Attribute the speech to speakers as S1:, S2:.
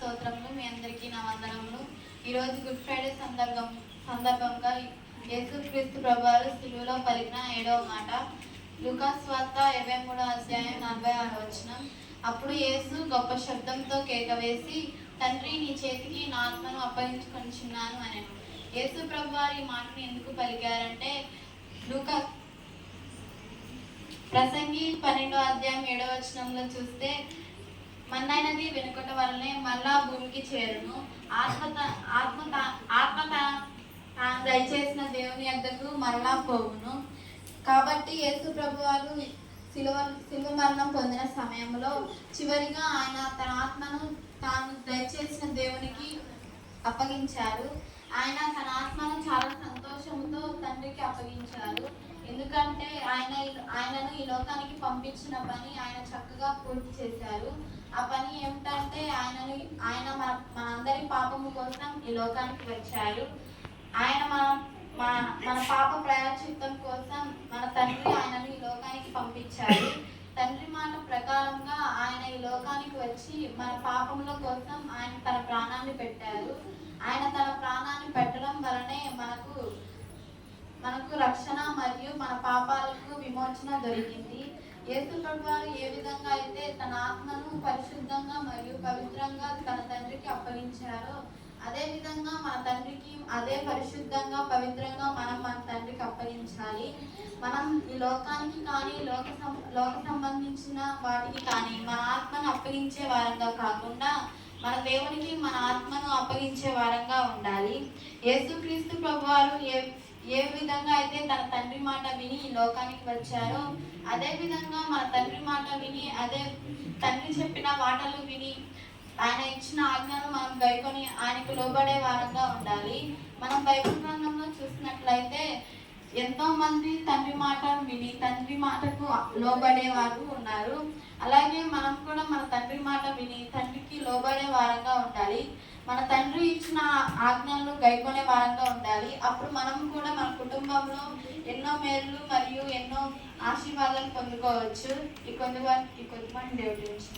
S1: స్తోత్రములు. మీ అందరికీ నా వందనములు. ఈరోజు గుడ్ ఫ్రైడే సందర్భంగా యేసుక్రీస్తు ప్రభువారు సిలువలో పలికిన 7వ మాట లూకాసు వార్త 23:46. అప్పుడు యేసు గొప్ప శబ్దంతో కేక వేసి, తండ్రి, నీ చేతికి నా ఆత్మను అప్పగించుకొనిచున్నాను అనెను. యేసు ప్రభువారు ఈ మాటను ఎందుకు పలికారంటే, ప్రసంగి 12:7 చూస్తే, మన్నైనది వెనుకట వలనే మళ్ళా భూమికి చేరును, ఆత్మ తాను దయచేసిన దేవుని యొద్దకు మరలా పోవును. కాబట్టి యేసు ప్రభువారు శిలువ మరణం పొందిన సమయంలో చివరిగా ఆయన తన ఆత్మను తాను దయచేసిన దేవునికి అప్పగించారు. ఆయన తన ఆత్మను చాలా సంతోషంతో తండ్రికి అప్పగించారు. ఎందుకంటే ఆయనను ఈ లోకానికి పంపించిన పని ఆయన చక్కగా పూర్తి చేశారు. ఆ పని ఏమిటంటే ఆయన మనందరి పాపము కోసం ఈ లోకానికి వచ్చారు. ఆయన మన పాప ప్రాయశ్చిత్తం కోసం మన తండ్రి ఆయనను ఈ లోకానికి పంపించారు. తండ్రి మాట ప్రకారంగా ఆయన ఈ లోకానికి వచ్చి మన పాపముల కోసం ఆయన తన ప్రాణాన్ని పెట్టారు. ఆయన తన ప్రాణాన్ని పెట్టడం వలనే మనకు రక్షణ మరియు మన పాపాలకు విమోచన దొరికింది. యేసు ప్రభువారు ఏ విధంగా అయితే తన ఆత్మను పరిశుద్ధంగా మరియు పవిత్రంగా తన తండ్రికి అప్పగించారో, అదే విధంగా మన తండ్రికి అదే పరిశుద్ధంగా పవిత్రంగా మనం మన తండ్రికి అప్పగించాలి. మనం ఈ లోకానికి కానీ లోక సంబంధించిన వాటికి కానీ మన ఆత్మను అప్పగించే వారంగా కాకుండా మన దేవునికి మన ఆత్మను అప్పగించే వారంగా ఉండాలి. యేసుక్రీస్తు ప్రభువారు ఏ విధంగా అయితే తన తండ్రి మాట విని ఈ లోకానికి వచ్చారో, అదే విధంగా మన తండ్రి మాట విని, అదే తండ్రి చెప్పిన మాటలు విని, ఆయన ఇచ్చిన ఆజ్ఞను మనం గైకొని ఆయనకు లోబడే వారంగా ఉండాలి. మనం బైబిల్ గ్రంథంలో చూసినట్లయితే ఎంతో మంది తండ్రి మాట విని తండ్రి మాటకు లోబడేవారు ఉన్నారు. అలాగే మనం కూడా మన తండ్రి మాట విని తండ్రికి లోబడే వారంగా ఉండాలి. మన తండ్రి ఇచ్చిన ఆజ్ఞలను గైకొనే వారంగా ఉండాలి. అప్పుడు మనం కూడా మన కుటుంబంలో ఎన్నో మేలు మరియు ఎన్నో ఆశీర్వాదాలు పొందుకోవచ్చు. ఈ కొద్దిమంది దేవుడి గురించి